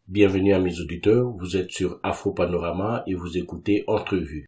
Bienvenue à mes auditeurs, vous êtes sur Afro Panorama et vous écoutez Entrevue.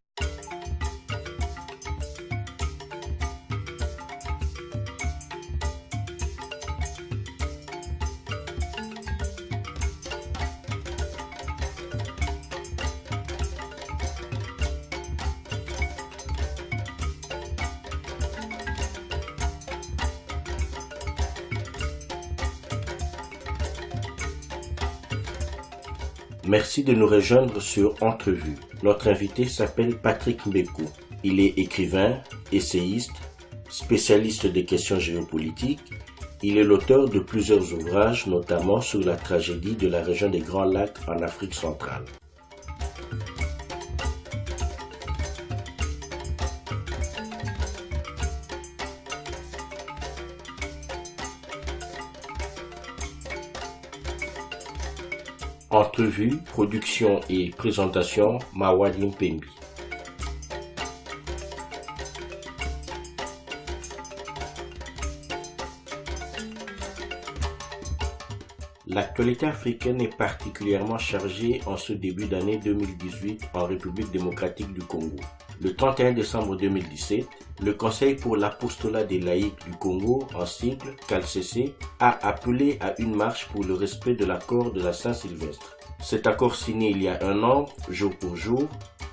Merci de nous rejoindre sur Entrevue. Notre invité s'appelle Patrick Mbeko. Il est écrivain, essayiste, spécialiste des questions géopolitiques. Il est l'auteur de plusieurs ouvrages, notamment sur la tragédie de la région des Grands Lacs en Afrique centrale. Entrevue, production et présentation, Mawadi Mpembi. L'actualité africaine est particulièrement chargée en ce début d'année 2018 en République démocratique du Congo. Le 31 décembre 2017, le Conseil pour l'apostolat des laïcs du Congo, en sigle CALCC, a appelé à une marche pour le respect de l'accord de la Saint-Sylvestre. Cet accord signé il y a un an, jour pour jour,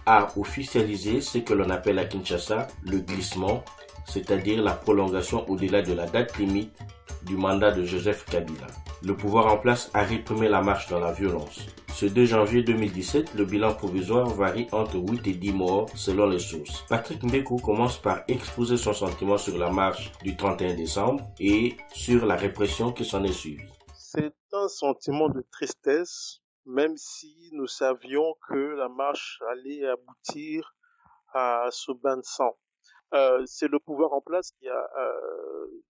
a officialisé ce que l'on appelle à Kinshasa le glissement, c'est-à-dire la prolongation au-delà de la date limite du mandat de Joseph Kabila. Le pouvoir en place a réprimé la marche dans la violence. Ce 2 janvier 2017, le bilan provisoire varie entre 8 et 10 morts selon les sources. Patrick Mbeko commence par exposer son sentiment sur la marche du 31 décembre et sur la répression qui s'en est suivie. C'est un sentiment de tristesse, même si nous savions que la marche allait aboutir à ce bain de sang. C'est le pouvoir en place qui a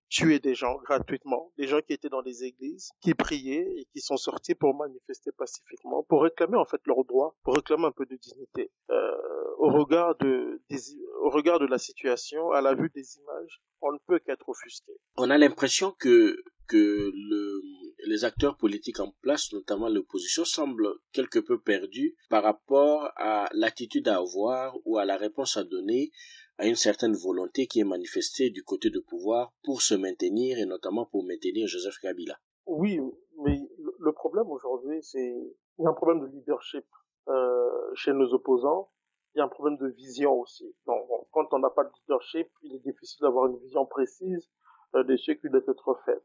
tué des gens gratuitement, des gens qui étaient dans les églises, qui priaient et qui sont sortis pour manifester pacifiquement, pour réclamer en fait leurs droits, pour réclamer un peu de dignité. Au regard de la situation, à la vue des images, on ne peut qu'être offusqué. On a l'impression que les acteurs politiques en place, notamment l'opposition, semblent quelque peu perdus par rapport à l'attitude à avoir ou à la réponse à donner à une certaine volonté qui est manifestée du côté du pouvoir pour se maintenir et notamment pour maintenir Joseph Kabila. Oui, mais le problème aujourd'hui, il y a un problème de leadership chez nos opposants. Il y a un problème de vision aussi. Donc, quand on n'a pas de leadership, il est difficile d'avoir une vision précise de ce qui doit être fait.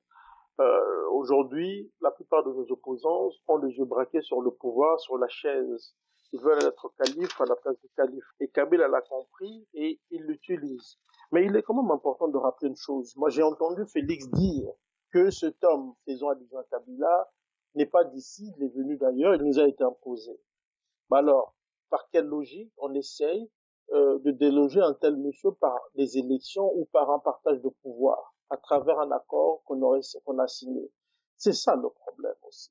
Aujourd'hui, la plupart de nos opposants ont les yeux braqués sur le pouvoir, sur la chaise. Ils veulent être calife à la place du calife. Et Kabila l'a compris et il l'utilise. Mais il est quand même important de rappeler une chose. Moi, j'ai entendu Félix dire que cet homme, faisant allusion à Kabila, n'est pas d'ici, il est venu d'ailleurs, il nous a été imposé. Mais alors, par quelle logique on essaye de déloger un tel monsieur par des élections ou par un partage de pouvoir à travers un accord qu'on a signé? C'est ça le problème aussi.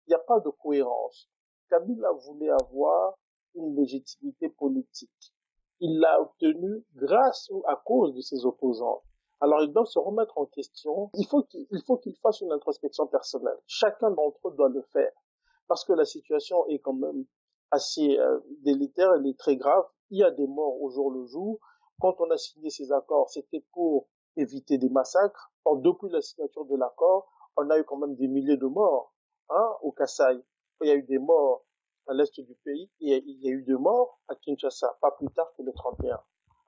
Il n'y a pas de cohérence. Kabila voulait avoir une légitimité politique. Il l'a obtenue grâce ou à cause de ses opposants. Alors ils doivent se remettre en question. Il faut qu'ils fassent une introspection personnelle. Chacun d'entre eux doit le faire. Parce que la situation est quand même assez délétère, elle est très grave. Il y a des morts au jour le jour. Quand on a signé ces accords, c'était pour éviter des massacres. Or, depuis la signature de l'accord, on a eu quand même des milliers de morts au Kasaï. Il y a eu des morts à l'est du pays et il y a eu des morts à Kinshasa, pas plus tard que le 31.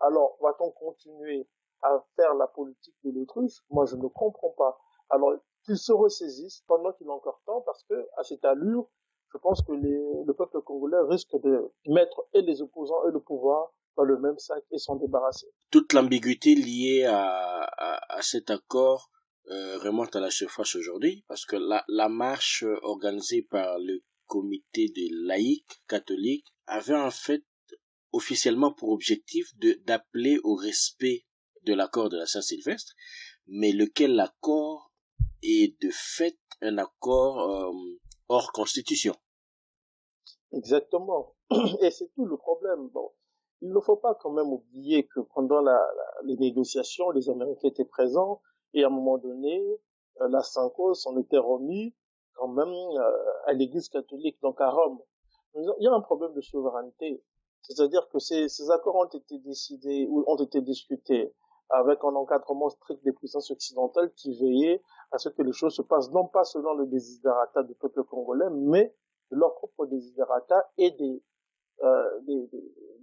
Alors, va-t-on continuer à faire la politique de l'autruche? Moi, je ne comprends pas. Alors, qu'ils se ressaisissent pendant qu'il a encore temps, parce que à cette allure, je pense que le peuple congolais risque de mettre et les opposants et le pouvoir dans le même sac et s'en débarrasser. Toute l'ambiguïté liée à cet accord remonte à la surface aujourd'hui parce que la marche organisée par le comité des laïcs catholiques avait en fait officiellement pour objectif d'appeler au respect de l'accord de la Saint-Sylvestre, mais lequel accord est de fait un accord hors constitution. Exactement. Et c'est tout le problème. Bon, il ne faut pas quand même oublier que pendant les négociations, les Américains étaient présents et à un moment donné, la Sanko s'en était remis quand même à l'Église catholique, donc à Rome. Il y a un problème de souveraineté. C'est-à-dire que ces accords ont été décidés ou ont été discutés avec un encadrement strict des puissances occidentales qui veillaient à ce que les choses se passent non pas selon le desiderata du peuple congolais, mais de leur propre desiderata et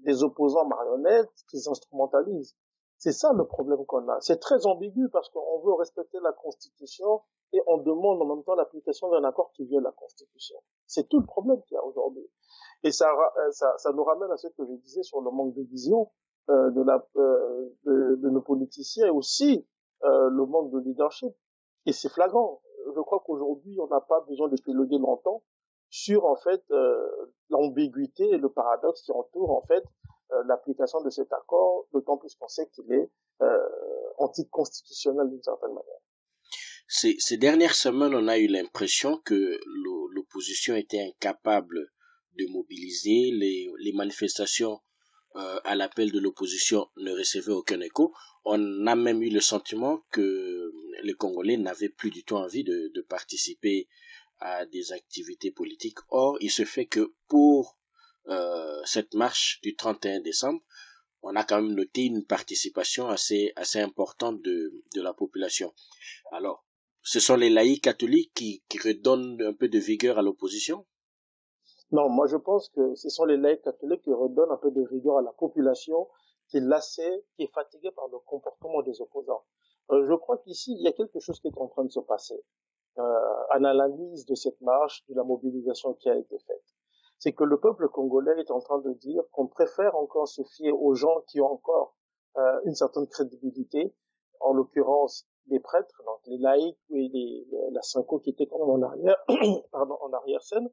des opposants marionnettes qu'ils instrumentalisent. C'est ça le problème qu'on a. C'est très ambigu parce qu'on veut respecter la Constitution et on demande en même temps l'application d'un accord qui viole la Constitution. C'est tout le problème qu'il y a aujourd'hui. Et ça nous ramène à ce que je disais sur le manque de vision de nos politiciens et aussi le manque de leadership. Et c'est flagrant. Je crois qu'aujourd'hui, on n'a pas besoin de piloter longtemps sur en fait l'ambiguïté et le paradoxe qui entoure en fait l'application de cet accord, d'autant plus qu'on sait qu'il est anticonstitutionnel d'une certaine manière. Ces dernières semaines, on a eu l'impression que l'opposition était incapable de mobiliser. Les manifestations à l'appel de l'opposition ne recevaient aucun écho. On a même eu le sentiment que les Congolais n'avaient plus du tout envie de participer à des activités politiques. Or, il se fait que pour cette marche du 31 décembre, on a quand même noté une participation assez importante de la population. Alors, ce sont les laïcs catholiques qui redonnent un peu de vigueur à l'opposition? Non, moi je pense que ce sont les laïcs catholiques qui redonnent un peu de rigueur à la population qui est lassée, qui est fatiguée par le comportement des opposants. Je crois qu'ici, il y a quelque chose qui est en train de se passer à l'analyse de cette marche, de la mobilisation qui a été faite. C'est que le peuple congolais est en train de dire qu'on préfère encore se fier aux gens qui ont encore une certaine crédibilité, en l'occurrence les prêtres, donc les laïcs et la Synco qui étaient quand même en arrière, en arrière-scène,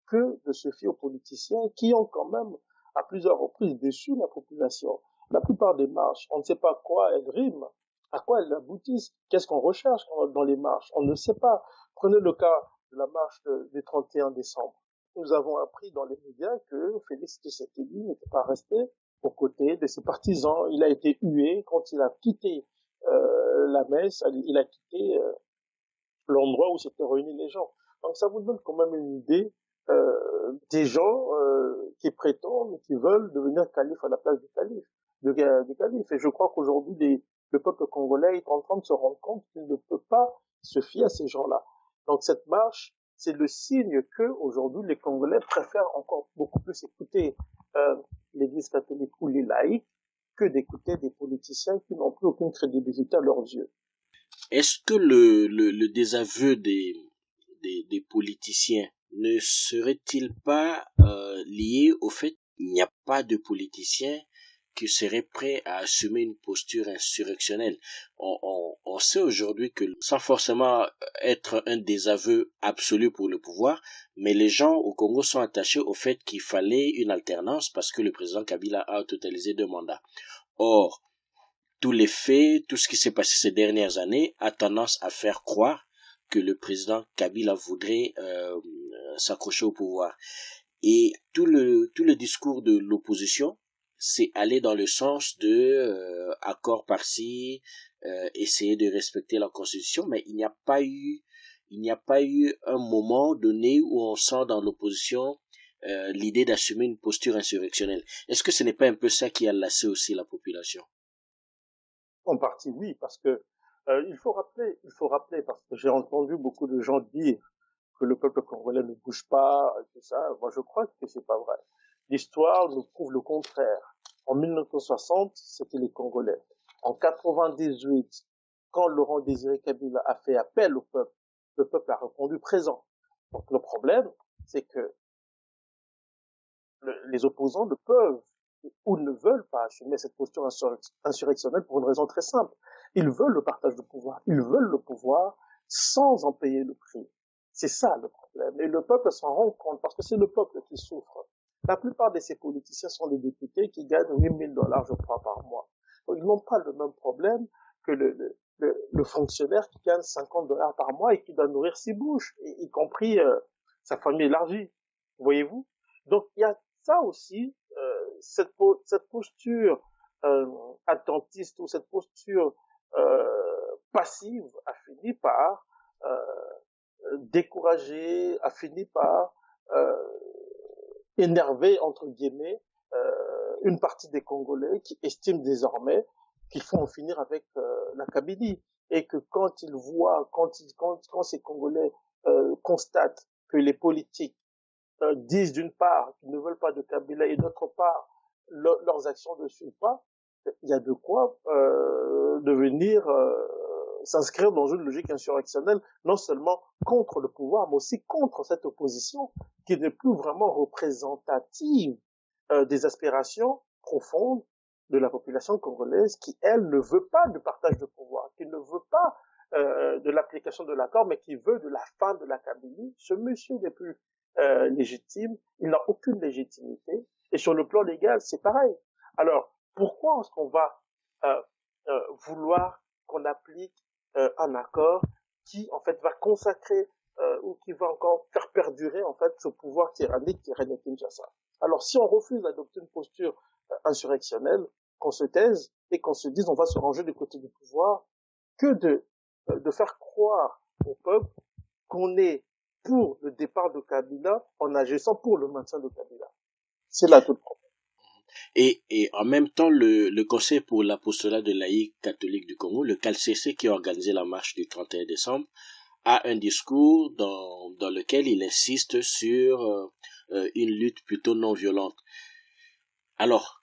que de se fier aux politiciens qui ont quand même à plusieurs reprises déçu la population. La plupart des marches, on ne sait pas à quoi elles riment, à quoi elles aboutissent, qu'est-ce qu'on recherche dans les marches, on ne sait pas. Prenez le cas de la marche du 31 décembre. Nous avons appris dans les médias que Félix Tshisekedi n'était pas resté aux côtés de ses partisans. Il a été hué quand il a quitté la messe, il a quitté l'endroit où s'étaient réunis les gens. Donc ça vous donne quand même une idée des gens qui prétendent, qui veulent devenir calife à la place du calife. Et je crois qu'aujourd'hui, le peuple congolais est en train de se rendre compte qu'il ne peut pas se fier à ces gens-là. Donc cette marche, c'est le signe que aujourd'hui les Congolais préfèrent encore beaucoup plus écouter l'Église catholique ou les laïcs que d'écouter des politiciens qui n'ont plus aucune crédibilité à leurs yeux. Est-ce que le désaveu des politiciens ne serait-il pas lié au fait qu'il n'y a pas de politiciens qui seraient prêts à assumer une posture insurrectionnelle? On sait aujourd'hui que, sans forcément être un désaveu absolu pour le pouvoir, mais les gens au Congo sont attachés au fait qu'il fallait une alternance parce que le président Kabila a totalisé 2 mandats. Or, tous les faits, tout ce qui s'est passé ces dernières années a tendance à faire croire que le président Kabila voudrait s'accrocher au pouvoir. Et tout le discours de l'opposition, c'est aller dans le sens de accord par-ci, essayer de respecter la Constitution, mais il n'y a pas eu un moment donné où on sent dans l'opposition l'idée d'assumer une posture insurrectionnelle. Est-ce que ce n'est pas un peu ça qui a lassé aussi la population? En partie, oui, parce que il faut rappeler, parce que j'ai entendu beaucoup de gens dire que le peuple congolais ne bouge pas, tout ça. Moi, je crois que c'est pas vrai. L'histoire nous prouve le contraire. En 1960, c'était les Congolais. En 98, quand Laurent Désiré Kabila a fait appel au peuple, le peuple a répondu présent. Donc le problème, c'est que les opposants ne peuvent ou ne veulent pas assumer cette posture insurrectionnelle pour une raison très simple. Ils veulent le partage du pouvoir. Ils veulent le pouvoir sans en payer le prix. C'est ça le problème. Et le peuple s'en rend compte parce que c'est le peuple qui souffre. La plupart de ces politiciens sont des députés qui gagnent $8,000, je crois, par mois. Donc, ils n'ont pas le même problème que le fonctionnaire qui gagne $50 par mois et qui doit nourrir 6 bouches, y compris sa famille élargie. Voyez-vous? Donc, il y a ça aussi, cette posture attentiste ou cette posture passive a fini par découragé, a fini par euh, énerver, entre guillemets, une partie des Congolais qui estiment désormais qu'il faut en finir avec la Kabylie. Et que quand ils voient, quand ces Congolais constatent que les politiques disent d'une part qu'ils ne veulent pas de Kabila et d'autre part leurs actions ne suivent pas, il y a de quoi devenir s'inscrire dans une logique insurrectionnelle, non seulement contre le pouvoir, mais aussi contre cette opposition qui n'est plus vraiment représentative des aspirations profondes de la population congolaise qui, elle, ne veut pas de partage de pouvoir, qui ne veut pas de l'application de l'accord, mais qui veut de la fin de la Kabylie. Ce monsieur n'est plus légitime, il n'a aucune légitimité, et sur le plan légal, c'est pareil. Alors, pourquoi est-ce qu'on va vouloir qu'on applique un accord qui, en fait, va consacrer ou qui va encore faire perdurer, en fait, ce pouvoir tyrannique qui règne à Kinshasa? Alors, si on refuse d'adopter une posture insurrectionnelle, qu'on se taise et qu'on se dise on va se ranger du côté du pouvoir, que de faire croire au peuple qu'on est pour le départ de Kabila en agissant pour le maintien de Kabila. C'est là tout le problème. Et en même temps, le Conseil pour l'apostolat de laïcs catholiques du Congo, le CALCC, qui a organisé la marche du 31 décembre, a un discours dans lequel il insiste sur une lutte plutôt non violente. Alors,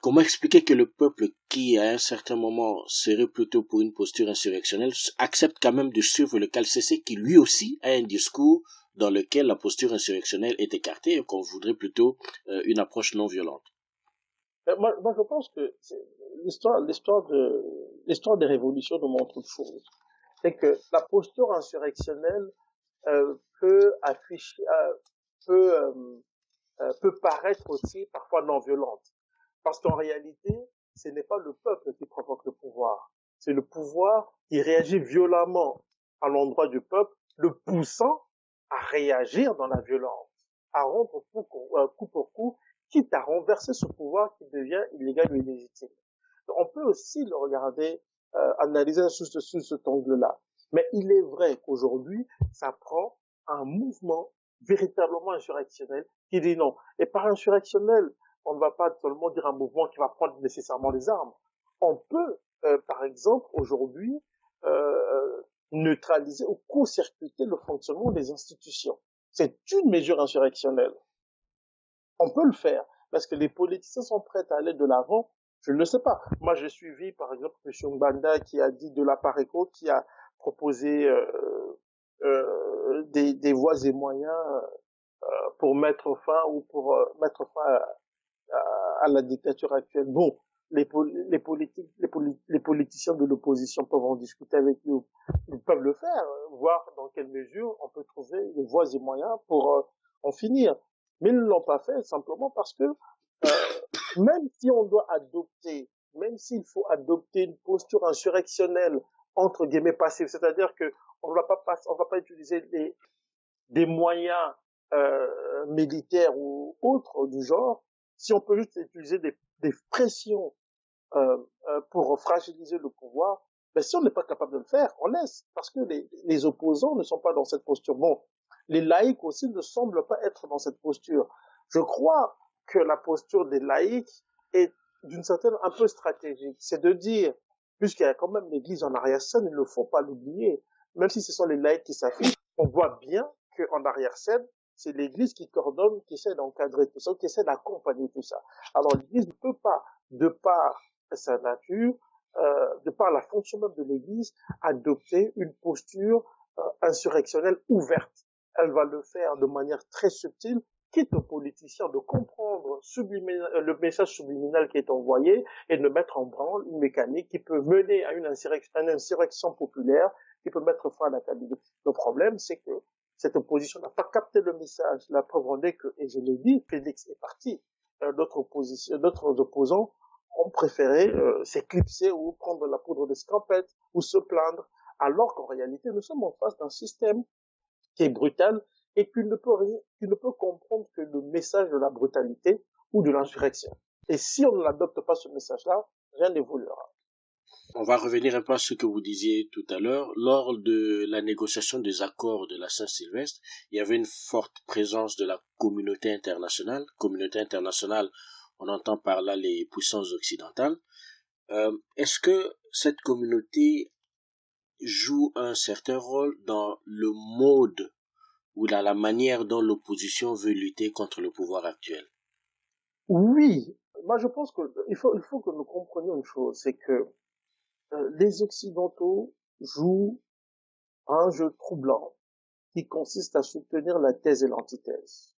comment expliquer que le peuple qui, à un certain moment, serait plutôt pour une posture insurrectionnelle, accepte quand même de suivre le CALCC qui, lui aussi, a un discours dans lequel la posture insurrectionnelle est écartée et qu'on voudrait plutôt une approche non violente? Moi, je pense que l'histoire des révolutions nous montre une chose. C'est que la posture insurrectionnelle peut afficher, peut paraître aussi parfois non violente. Parce qu'en réalité, ce n'est pas le peuple qui provoque le pouvoir. C'est le pouvoir qui réagit violemment à l'endroit du peuple, le poussant à réagir dans la violence, à rompre coup pour coup, quitte à renverser ce pouvoir qui devient illégal ou illégitime. On peut aussi le regarder, analyser sous cet angle-là. Mais il est vrai qu'aujourd'hui, ça prend un mouvement véritablement insurrectionnel qui dit non. Et par insurrectionnel, on ne va pas seulement dire un mouvement qui va prendre nécessairement les armes. On peut, par exemple, aujourd'hui, neutraliser ou court-circuiter le fonctionnement des institutions. C'est une mesure insurrectionnelle. On peut le faire, parce que les politiciens sont prêts à aller de l'avant. Je ne le sais pas. Moi, j'ai suivi, par exemple, M. Mbanda qui a dit de la Pareco, qui a proposé des voies et moyens pour mettre fin ou pour mettre fin à la dictature actuelle. Bon, les politiciens de l'opposition peuvent en discuter avec nous. Ils peuvent le faire, voir dans quelle mesure on peut trouver les voies et moyens pour en finir. Mais ils ne l'ont pas fait simplement parce que même si on doit adopter, même s'il faut adopter une posture insurrectionnelle entre guillemets passive, c'est-à-dire que on va pas utiliser des moyens militaires ou autres du genre, si on peut juste utiliser des pressions pour fragiliser le pouvoir, ben si on n'est pas capable de le faire, on laisse, parce que les opposants ne sont pas dans cette posture. Bon, les laïcs aussi ne semblent pas être dans cette posture. Je crois que la posture des laïcs est d'une certaine un peu stratégique. C'est de dire, puisqu'il y a quand même l'Église en arrière-scène, il ne faut pas l'oublier. Même si ce sont les laïcs qui s'affichent, on voit bien qu'en arrière-scène, c'est l'Église qui coordonne, qui essaie d'encadrer tout ça, qui essaie d'accompagner tout ça. Alors l'Église ne peut pas, de par sa nature, de par la fonction même de l'Église, adopter une posture insurrectionnelle ouverte. Elle va le faire de manière très subtile, quitte aux politiciens de comprendre le message subliminal qui est envoyé et de mettre en branle une mécanique qui peut mener à une insurrection populaire qui peut mettre fin à la Kabylie. Le problème, c'est que cette opposition n'a pas capté le message. La preuve en est que, et je l'ai dit, Félix est parti. D'autres opposants ont préféré s'éclipser ou prendre la poudre d'escampette ou se plaindre, alors qu'en réalité, nous sommes en face d'un système qui est brutal et qui ne peut comprendre que le message de la brutalité ou de l'insurrection. Et si on n'adopte pas ce message-là, rien n'évoluera. On va revenir un peu à ce que vous disiez tout à l'heure. Lors de la négociation des accords de la Saint-Sylvestre, il y avait une forte présence de la communauté internationale. Communauté internationale, on entend par là les puissances occidentales. Est-ce que cette communauté joue un certain rôle dans le mode ou dans la manière dont l'opposition veut lutter contre le pouvoir actuel? Oui, moi je pense que il faut que nous comprenions une chose, c'est que les Occidentaux jouent un jeu troublant qui consiste à soutenir la thèse et l'antithèse.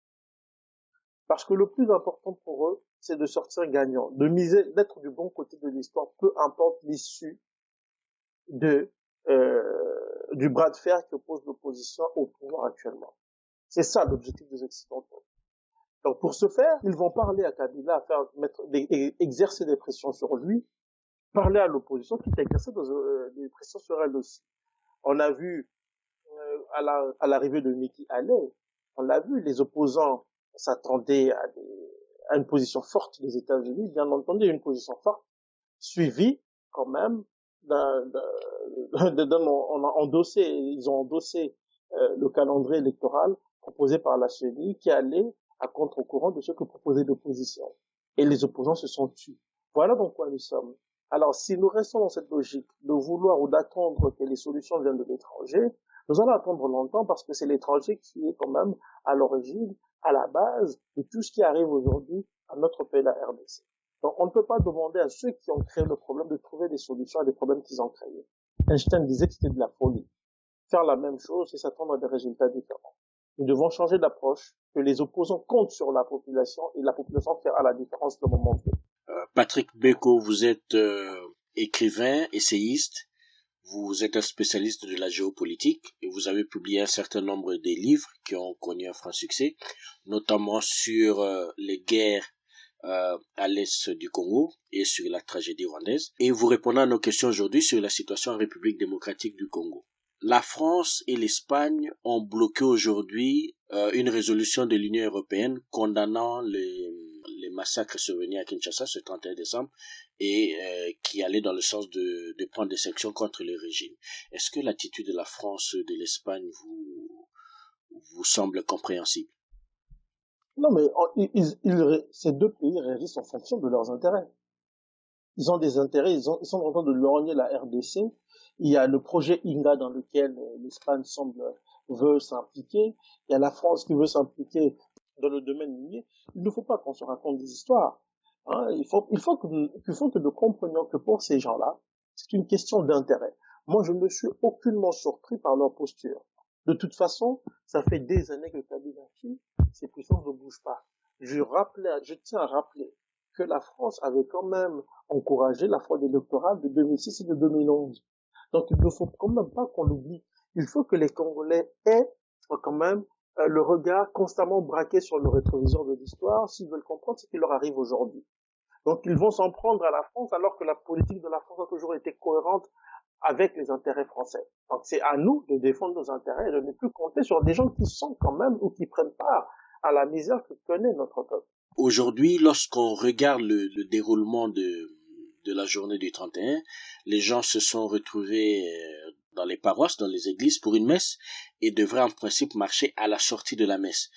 Parce que le plus important pour eux, c'est de sortir gagnant, de miser, d'être du bon côté de l'histoire, peu importe l'issue de du bras de fer qui oppose l'opposition au pouvoir actuellement. C'est ça l'objectif des Occidentaux. Donc pour ce faire, ils vont parler à Kabila, exercer des pressions sur lui, parler à l'opposition, qui exercer des pressions sur elle aussi. On a vu à l'arrivée de Nikki Haley, on l'a vu, les opposants s'attendaient à une position forte des États-Unis, bien entendu une position forte, suivie quand même ils ont endossé le calendrier électoral proposé par la CENI qui allait à contre-courant de ce que proposait l'opposition. Et les opposants se sont tus. Voilà dans quoi nous sommes. Alors, si nous restons dans cette logique de vouloir ou d'attendre que les solutions viennent de l'étranger, nous allons attendre longtemps parce que c'est l'étranger qui est quand même à l'origine, à la base de tout ce qui arrive aujourd'hui à notre pays, la RDC. Donc, on ne peut pas demander à ceux qui ont créé le problème de trouver des solutions à des problèmes qu'ils ont créés. Einstein disait que c'était de la folie. Faire la même chose et s'attendre à des résultats différents. Nous devons changer d'approche, que les opposants comptent sur la population et la population fera la différence le moment venu. Patrick Beko, vous êtes écrivain, essayiste, vous êtes un spécialiste de la géopolitique et vous avez publié un certain nombre de livres qui ont connu un franc succès, notamment sur les guerres à l'est du Congo et sur la tragédie rwandaise. Et vous répondez à nos questions aujourd'hui sur la situation en République démocratique du Congo. La France et l'Espagne ont bloqué aujourd'hui une résolution de l'Union européenne condamnant les massacres survenus à Kinshasa ce 31 décembre et qui allait dans le sens de prendre des sanctions contre le régime. Est-ce que l'attitude de la France et de l'Espagne vous semble compréhensible? Non, mais ces deux pays réagissent en fonction de leurs intérêts. Ils ont des intérêts, ils sont en train de lorgner la RDC. Il y a le projet INGA dans lequel l'Espagne veut s'impliquer. Il y a la France qui veut s'impliquer dans le domaine minier. Il ne faut pas qu'on se raconte des histoires. Hein, il faut que nous comprenions que pour ces gens-là, c'est une question d'intérêt. Moi, je ne suis aucunement surpris par leur posture. De toute façon, ça fait des années que Kabila tue, ces puissances ne bougent pas. Je tiens à rappeler que la France avait quand même encouragé la fraude électorale de 2006 et de 2011. Donc il ne faut quand même pas qu'on l'oublie. Il faut que les Congolais aient quand même le regard constamment braqué sur le rétroviseur de l'histoire s'ils veulent comprendre ce qui leur arrive aujourd'hui. Donc ils vont s'en prendre à la France alors que la politique de la France a toujours été cohérente avec les intérêts français. Donc c'est à nous de défendre nos intérêts et de ne plus compter sur des gens qui sont quand même ou qui prennent part à la misère que connaît notre peuple. Aujourd'hui, lorsqu'on regarde le déroulement de la journée du 31, les gens se sont retrouvés dans les paroisses, dans les églises pour une messe et devraient en principe marcher à la sortie de la messe.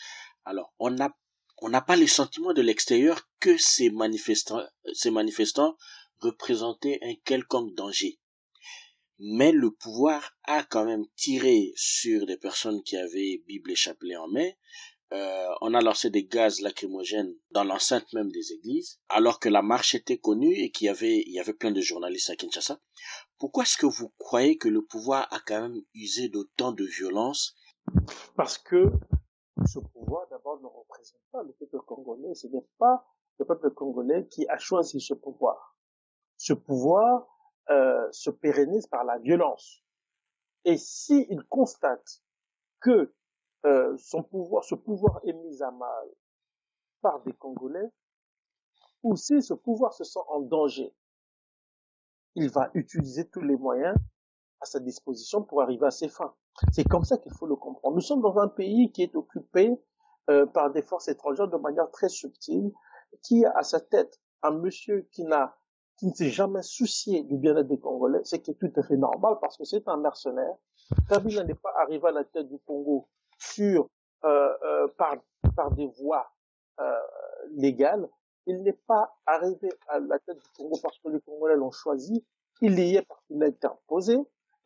Alors, on n'a pas le sentiment de l'extérieur que ces manifestants représentaient un quelconque danger. Mais le pouvoir a quand même tiré sur des personnes qui avaient Bible et chapelet en main. On a lancé des gaz lacrymogènes dans l'enceinte même des églises, alors que la marche était connue et qu'il y avait plein de journalistes à Kinshasa. Pourquoi est-ce que vous croyez que le pouvoir a quand même usé d'autant de violence? Parce que ce pouvoir, d'abord, ne représente pas le peuple congolais. Ce n'est pas le peuple congolais qui a choisi ce pouvoir. Ce pouvoir se pérennise par la violence. Et s'il constate que ce pouvoir est mis à mal par des Congolais, ou si ce pouvoir se sent en danger, il va utiliser tous les moyens à sa disposition pour arriver à ses fins. C'est comme ça qu'il faut le comprendre. Nous sommes dans un pays qui est occupé par des forces étrangères de manière très subtile, qui a à sa tête un monsieur qui n'a qui ne s'est jamais soucié du bien-être des Congolais, ce qui est tout à fait normal parce que c'est un mercenaire. Kabila n'est pas arrivé à la tête du Congo sur par des voies euh, légales. Il n'est pas arrivé à la tête du Congo parce que les Congolais l'ont choisi. Il y est parce qu'il a été imposé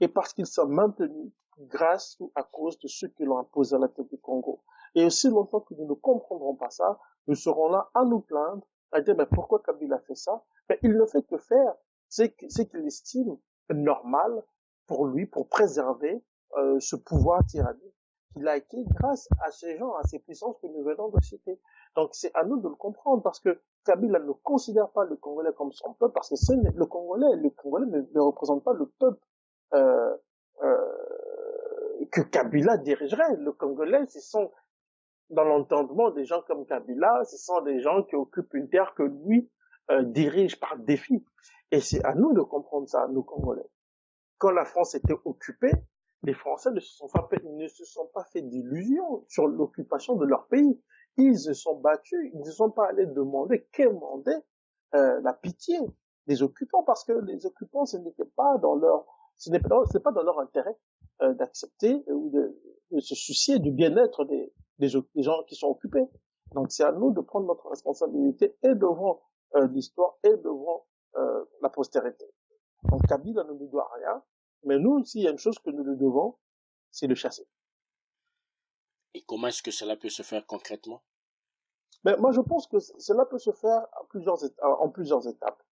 et parce qu'il s'est maintenu grâce ou à cause de ceux qui l'ont imposé à la tête du Congo. Et aussi longtemps que nous ne comprendrons pas ça, nous serons là à nous plaindre, à dire mais pourquoi Kabila fait ça? Mais il ne fait que faire ce qu'il estime normal pour lui, pour préserver ce pouvoir tyrannique qu'il a acquis grâce à ces gens, à ces puissances que nous venons de citer. Donc c'est à nous de le comprendre parce que Kabila ne considère pas le Congolais comme son peuple parce que le Congolais ne représente pas le peuple euh, que Kabila dirigerait. Le Congolais, ce sont dans l'entendement des gens comme Kabila, ce sont des gens qui occupent une terre que lui dirige par défi. Et c'est à nous de comprendre ça, nous Congolais. Quand la France était occupée, les Français ne se sont pas fait d'illusions sur l'occupation de leur pays. Ils se sont battus, ils ne se sont pas allés quémander la pitié des occupants parce que les occupants, ce n'est pas dans leur intérêt d'accepter ou de se soucier du bien-être des gens qui sont occupés. Donc c'est à nous de prendre notre responsabilité et devant l'histoire et devant la postérité. Donc Kabila ne nous doit rien, mais nous, s'il y a une chose que nous lui devons, c'est le chasser. Et comment est-ce que cela peut se faire concrètement? Mais moi, je pense que cela peut se faire en plusieurs étapes.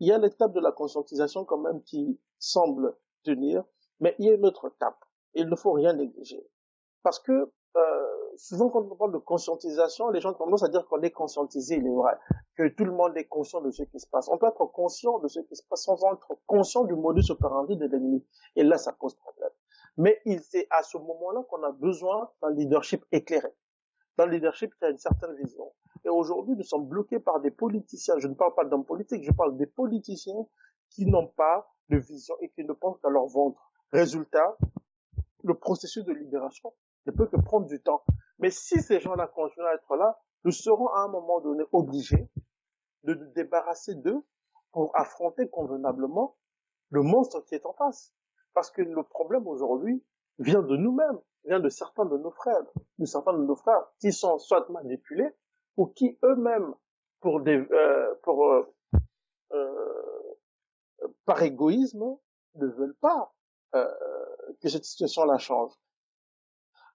Il y a l'étape de la conscientisation quand même qui semble tenir, mais il y a une autre étape. Il ne faut rien négliger. Parce que souvent quand on parle de conscientisation, les gens ont tendance à dire qu'on est conscientisé, il est vrai, que tout le monde est conscient de ce qui se passe. On peut être conscient de ce qui se passe sans être conscient du modus operandi de l'ennemi. Et là, ça pose problème. Mais c'est à ce moment-là qu'on a besoin d'un leadership éclairé, d'un leadership qui a une certaine vision. Et aujourd'hui, nous sommes bloqués par des politiciens. Je ne parle pas d'hommes politiques, je parle des politiciens qui n'ont pas de vision et qui ne pensent qu'à leur ventre. Résultat, le processus de libération ne peut que prendre du temps. Mais si ces gens-là continuent à être là, nous serons à un moment donné obligés de nous débarrasser d'eux pour affronter convenablement le monstre qui est en face. Parce que le problème aujourd'hui vient de nous-mêmes, vient de certains de nos frères, qui sont soit manipulés ou qui eux-mêmes, par égoïsme, ne veulent pas que cette situation-là change.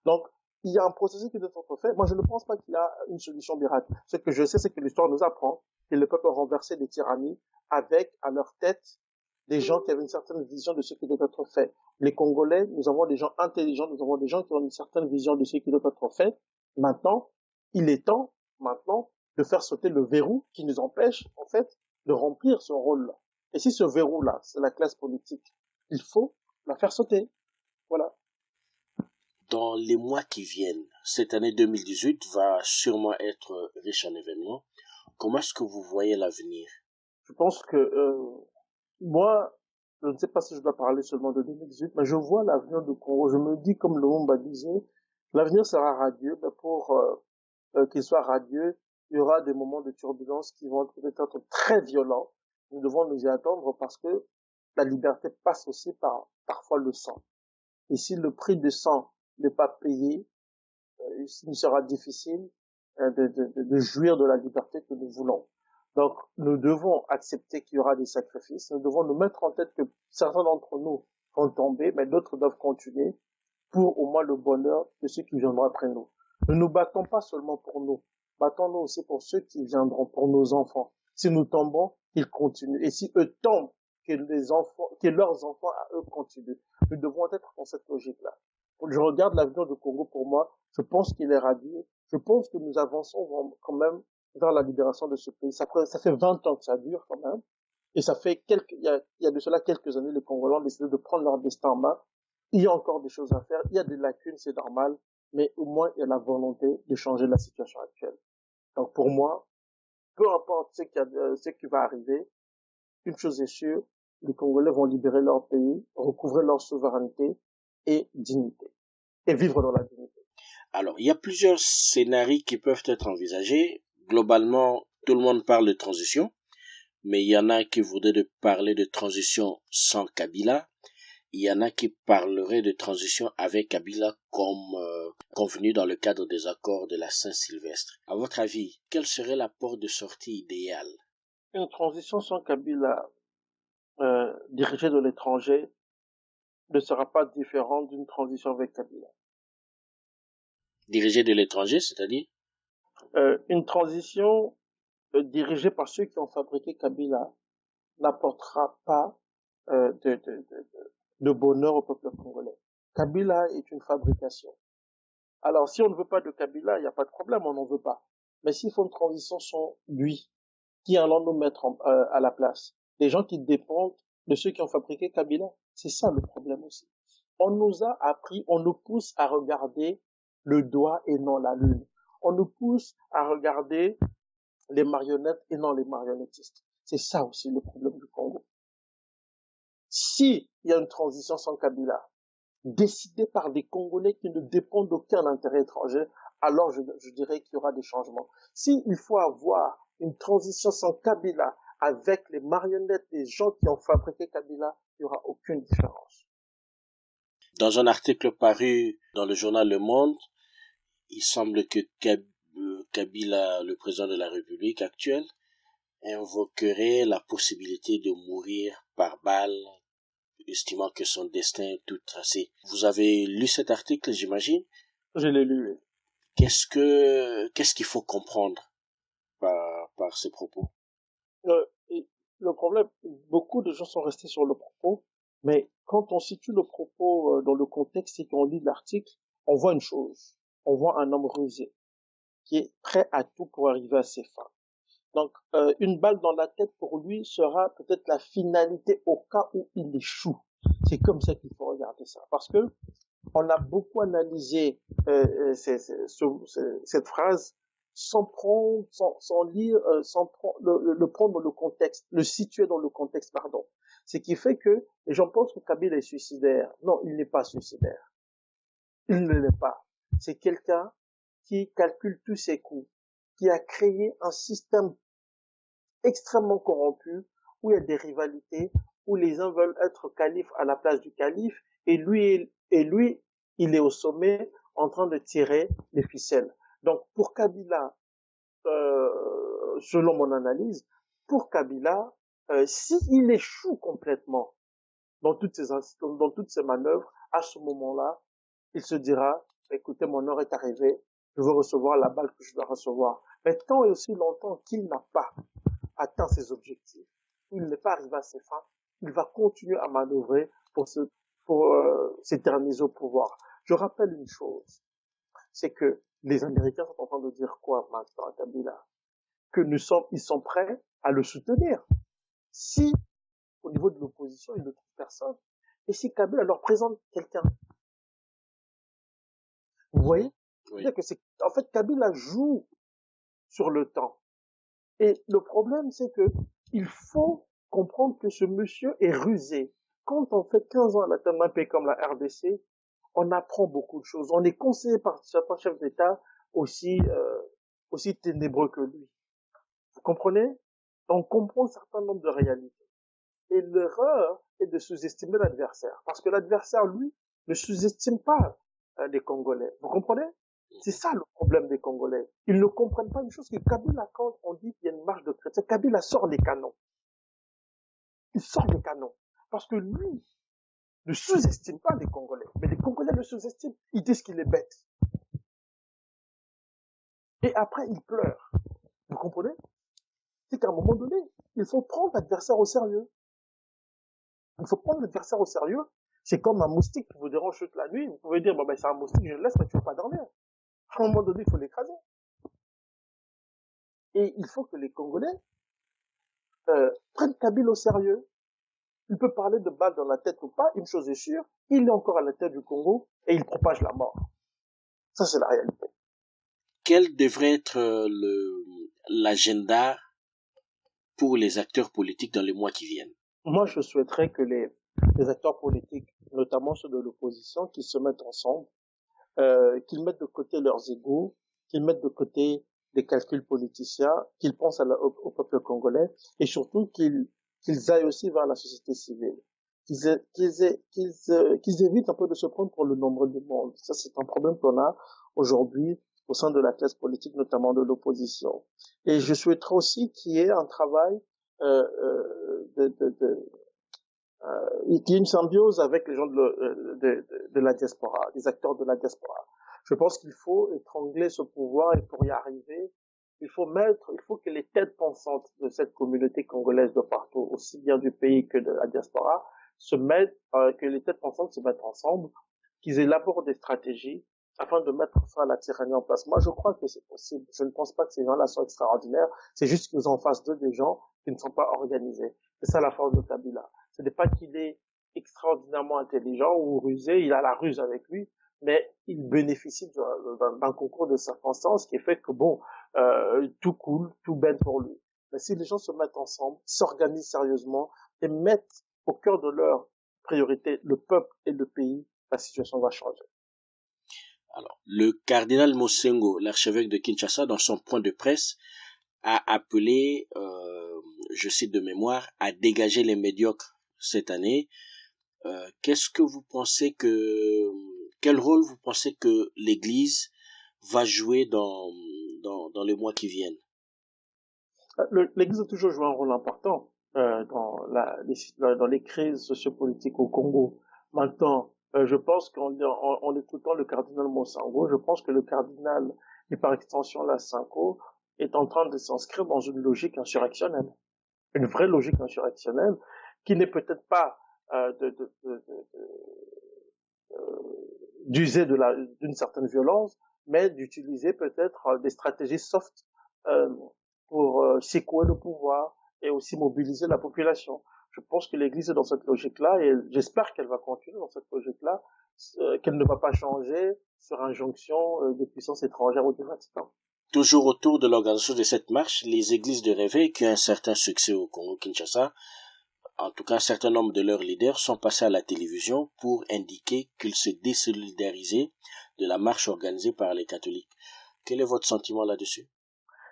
Donc, il y a un processus qui doit être fait. Moi, je ne pense pas qu'il y a une solution miracle. Ce que je sais, c'est que l'histoire nous apprend que le peuple a renversé des tyrannies avec, à leur tête, des gens qui avaient une certaine vision de ce qui doit être fait. Les Congolais, nous avons des gens intelligents, nous avons des gens qui ont une certaine vision de ce qui doit être fait. Maintenant, il est temps, de faire sauter le verrou qui nous empêche, en fait, de remplir ce rôle-là. Et si ce verrou-là, c'est la classe politique, il faut la faire sauter. Voilà. Dans les mois qui viennent, cette année 2018 va sûrement être riche en événements. Comment est-ce que vous voyez l'avenir? Je pense que moi, je ne sais pas si je dois parler seulement de 2018, mais je vois l'avenir du Congo. Je me dis, comme Lumumba disait, l'avenir sera radieux, mais pour qu'il soit radieux, il y aura des moments de turbulence qui vont peut-être être très violents. Nous devons nous y attendre parce que la liberté passe aussi par parfois le sang. Et si le prix du sang n'est pas payé, il sera difficile de jouir de la liberté que nous voulons. Donc, nous devons accepter qu'il y aura des sacrifices. Nous devons nous mettre en tête que certains d'entre nous vont tomber, mais d'autres doivent continuer pour au moins le bonheur de ceux qui viendront après nous. Ne nous battons pas seulement pour nous. Battons-nous aussi pour ceux qui viendront, pour nos enfants. Si nous tombons, ils continuent. Et si eux tombent, que leurs enfants à eux continuent. Nous devons être dans cette logique-là. Je regarde l'avenir du Congo pour moi. Je pense qu'il est radieux. Je pense que nous avançons quand même vers la libération de ce pays. Ça fait 20 ans que ça dure quand même. Et ça fait il y a de cela quelques années, les Congolais ont décidé de prendre leur destin en main. Il y a encore des choses à faire. Il y a des lacunes, c'est normal. Mais au moins, il y a la volonté de changer la situation actuelle. Donc pour moi, peu importe ce qui va arriver, une chose est sûre, les Congolais vont libérer leur pays, recouvrer leur souveraineté et dignité. Et vivre dans la dignité. Alors, il y a plusieurs scénarios qui peuvent être envisagés. Globalement, tout le monde parle de transition. mais il y en a qui voudraient parler de transition sans Kabila. Il y en a qui parleraient de transition avec Kabila comme convenu dans le cadre des accords de la Saint-Sylvestre. À votre avis, quelle serait la porte de sortie idéale? Une transition sans Kabila dirigée de l'étranger ne sera pas différente d'une transition avec Kabila. Dirigée de l'étranger, c'est-à-dire? Une transition dirigée par ceux qui ont fabriqué Kabila n'apportera pas de bonheur au peuple congolais. Kabila est une fabrication. Alors, si on ne veut pas de Kabila, il n'y a pas de problème, on n'en veut pas. Mais s'il faut une transition sans lui, qui allons nous mettre à la place? Des gens qui dépendent de ceux qui ont fabriqué Kabila. C'est ça le problème aussi. On nous a appris, on nous pousse à regarder le doigt et non la lune. On nous pousse à regarder les marionnettes et non les marionnettistes. C'est ça aussi le problème du Congo. Si il y a une transition sans Kabila, décidée par des Congolais qui ne dépendent d'aucun intérêt étranger, alors je dirais qu'il y aura des changements. S'il faut avoir une transition sans Kabila avec les marionnettes des gens qui ont fabriqué Kabila, il n'y aura aucune différence. Dans un article paru dans le journal Le Monde, il semble que Kabila, le président de la République actuelle, invoquerait la possibilité de mourir par balle, estimant que son destin est tout tracé. Vous avez lu cet article, j'imagine? Je l'ai lu, oui. Qu'est-ce qu'il faut comprendre par ces propos? Le problème, beaucoup de gens sont restés sur le propos, mais quand on situe le propos dans le contexte et qu'on lit l'article, on voit une chose. On voit un homme rusé, qui est prêt à tout pour arriver à ses fins. Donc, une balle dans la tête pour lui sera peut-être la finalité au cas où il échoue. C'est comme ça qu'il faut regarder ça. Parce que on a beaucoup analysé cette phrase sans prendre, sans lire, sans prendre, le prendre dans le contexte, le situer dans le contexte, pardon. Ce qui fait que les gens pensent que Kabila est suicidaire. Non, il n'est pas suicidaire. Il ne l'est pas. C'est quelqu'un qui calcule tous ses coups, qui a créé un système extrêmement corrompu, où il y a des rivalités, où les uns veulent être calife à la place du calife, et lui, il est au sommet en train de tirer les ficelles. Donc, pour Kabila, selon mon analyse, pour Kabila, s'il échoue complètement dans toutes ces manœuvres, à ce moment-là, il se dira, écoutez, mon heure est arrivée, je veux recevoir la balle que je dois recevoir. Mais tant et aussi longtemps qu'il n'a pas atteint ses objectifs, il n'est pas arrivé à ses fins, il va continuer à manœuvrer pour s'éterniser au pouvoir. Je rappelle une chose, c'est que les Américains sont en train de dire quoi maintenant à Kabila? Que ils sont prêts à le soutenir. Si, au niveau de l'opposition, ils ne trouvent personne, et si Kabila leur présente quelqu'un. Vous voyez? Oui. C'est-à-dire que en fait, Kabila joue sur le temps. Et le problème, c'est que il faut comprendre que ce monsieur est rusé. Quand on fait 15 ans à la tête d'un pays comme la RDC, on apprend beaucoup de choses. On est conseillé par certains chefs d'État aussi ténébreux que lui. Vous comprenez? On comprend un certain nombre de réalités. Et l'erreur est de sous-estimer l'adversaire. Parce que l'adversaire, lui, ne sous-estime pas les Congolais. Vous comprenez? C'est ça le problème des Congolais. Ils ne comprennent pas une chose, que Kabila, quand on dit qu'il y a une marche de chrétiens, Kabila sort les canons. Il sort les canons. Parce que lui ne sous-estime pas les Congolais. Mais les Congolais le sous-estiment. Ils disent qu'il est bête. Et après, il pleure. Vous comprenez? C'est qu'à un moment donné, il faut prendre l'adversaire au sérieux. Il faut prendre l'adversaire au sérieux. C'est comme un moustique qui vous dérange toute la nuit. Vous pouvez dire, bon, ben, c'est un moustique, je le laisse, mais tu ne vas pas dormir. À un moment donné, il faut l'écraser. Et il faut que les Congolais prennent Kabila au sérieux. Il peut parler de balles dans la tête ou pas, une chose est sûre, il est encore à la tête du Congo et il propage la mort. Ça, c'est la réalité. Quel devrait être l'agenda pour les acteurs politiques dans les mois qui viennent? Moi, je souhaiterais que les acteurs politiques, notamment ceux de l'opposition, qu'ils se mettent ensemble, qu'ils mettent de côté leurs égos, qu'ils mettent de côté des calculs politiciens, qu'ils pensent au peuple congolais et surtout qu'ils aillent aussi vers la société civile. Qu'ils évitent un peu de se prendre pour le nombre du monde. Ça, c'est un problème qu'on a aujourd'hui au sein de la classe politique, notamment de l'opposition. Et je souhaiterais aussi qu'il y ait un travail qu'il y ait une symbiose avec les gens de la diaspora, les acteurs de la diaspora. Je pense qu'il faut étrangler ce pouvoir et pour y arriver, il faut que les têtes pensantes de cette communauté congolaise de partout, aussi bien du pays que de la diaspora, que les têtes pensantes se mettent ensemble, qu'ils élaborent des stratégies afin de mettre fin à la tyrannie en place. Moi, je crois que c'est possible. Je ne pense pas que ces gens-là sont extraordinaires. C'est juste qu'ils ont en face d'eux des gens qui ne sont pas organisés. C'est ça la force de Kabila. Ce n'est pas qu'il est extraordinairement intelligent ou rusé, il a la ruse avec lui, mais il bénéficie d'un concours de circonstances qui fait que tout coule, tout baigne pour lui. Mais si les gens se mettent ensemble, s'organisent sérieusement et mettent au cœur de leur priorité le peuple et le pays, la situation va changer. Alors, le cardinal Mosengo, l'archevêque de Kinshasa, dans son point de presse, a appelé, je cite de mémoire, à dégager les médiocres cette année. Quel rôle vous pensez que l'Église va jouer dans les mois qui viennent? L'Église a toujours joué un rôle important dans les crises sociopolitiques au Congo. Maintenant, je pense qu'en écoutant le cardinal Mosengo, je pense que le cardinal et par extension la Sanko est en train de s'inscrire dans une logique insurrectionnelle, une vraie logique insurrectionnelle qui n'est peut-être pas d'user d'une certaine violence, mais d'utiliser peut-être des stratégies soft pour secouer le pouvoir et aussi mobiliser la population. Je pense que l'Église est dans cette logique-là et j'espère qu'elle va continuer dans cette logique-là, qu'elle ne va pas changer sur injonction des puissances étrangères ou du Vatican. Toujours autour de l'organisation de cette marche, les églises de réveil qui ont un certain succès au Congo-Kinshasa, en tout cas un certain nombre de leurs leaders sont passés à la télévision pour indiquer qu'ils se désolidarisaient de la marche organisée par les catholiques. Quel est votre sentiment là-dessus?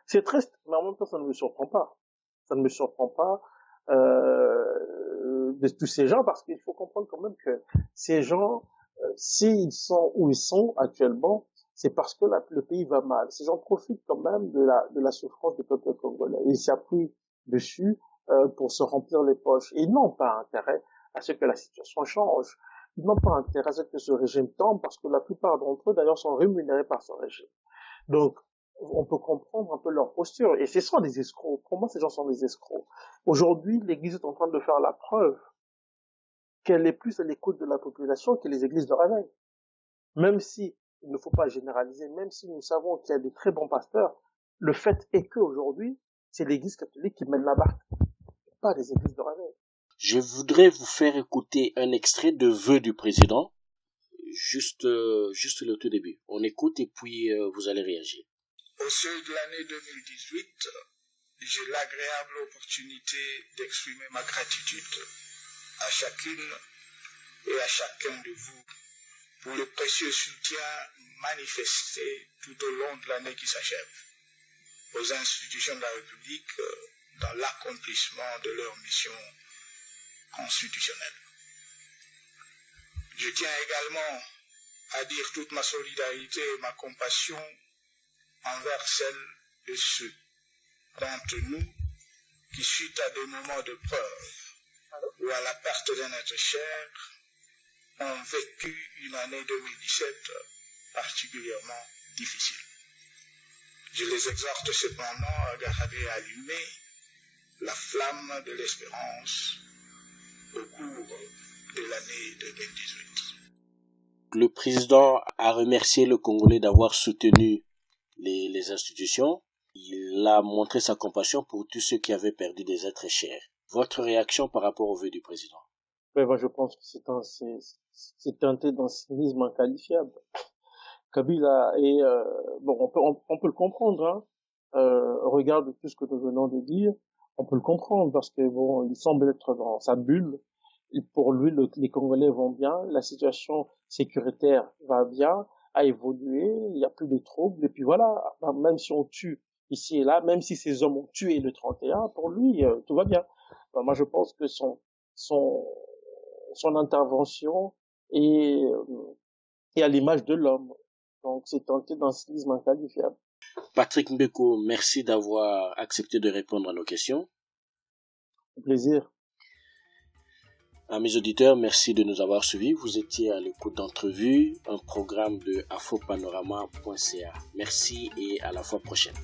C'est triste, mais en même temps ça ne me surprend pas. Ça ne me surprend pas de tous ces gens, parce qu'il faut comprendre quand même que ces gens, s'ils sont où ils sont actuellement, c'est parce que le pays va mal. Ces gens profitent quand même de la souffrance du peuple congolais. Ils s'appuient dessus pour se remplir les poches. Et ils n'ont pas intérêt à ce que la situation change. Ils n'ont pas intérêt à ce que ce régime tombe, parce que la plupart d'entre eux, d'ailleurs, sont rémunérés par ce régime. Donc, on peut comprendre un peu leur posture. Et ce sont des escrocs. Pour moi, ces gens sont des escrocs. Aujourd'hui, l'Église est en train de faire la preuve qu'elle est plus à l'écoute de la population que les églises de réveil. Même si il ne faut pas généraliser, même si nous savons qu'il y a de très bons pasteurs, le fait est qu'aujourd'hui, c'est l'Église catholique qui mène la barque, pas les églises de réveil. Je voudrais vous faire écouter un extrait de vœux du président, juste le tout début. On écoute et puis vous allez réagir. Au seuil de l'année 2018, j'ai l'agréable opportunité d'exprimer ma gratitude à chacune et à chacun de vous pour le précieux soutien manifesté tout au long de l'année qui s'achève aux institutions de la République dans l'accomplissement de leur mission constitutionnelle. Je tiens également à dire toute ma solidarité et ma compassion envers celles et ceux d'entre nous qui, suite à des moments de preuve ou à la perte d'un être cher, ont vécu une année 2017 particulièrement difficile. Je les exhorte cependant à garder allumée la flamme de l'espérance au cours de l'année 2018. Le président a remercié le Congolais d'avoir soutenu les institutions. Il a montré sa compassion pour tous ceux qui avaient perdu des êtres chers. Votre réaction par rapport au vœu du président? Ouais, moi, je pense que c'est teinté d'un cynisme inqualifiable. Kabila est, on peut le comprendre, hein. Regarde tout ce que nous venons de dire, on peut le comprendre parce que il semble être dans sa bulle. Et pour lui, les Congolais vont bien, la situation sécuritaire va bien, a évolué, il n'y a plus de troubles, et puis voilà, même si on tue ici et là, même si ces hommes ont tué le 31, pour lui, tout va bien. Ben, moi, je pense que son intervention est à l'image de l'homme. Donc, c'est tenté d'un cynisme inqualifiable. Patrick Mbeko, merci d'avoir accepté de répondre à nos questions. Un plaisir. À mes auditeurs, merci de nous avoir suivis. Vous étiez à l'écoute d'Entrevue, un programme de afopanorama.ca. Merci et à la fois prochaine.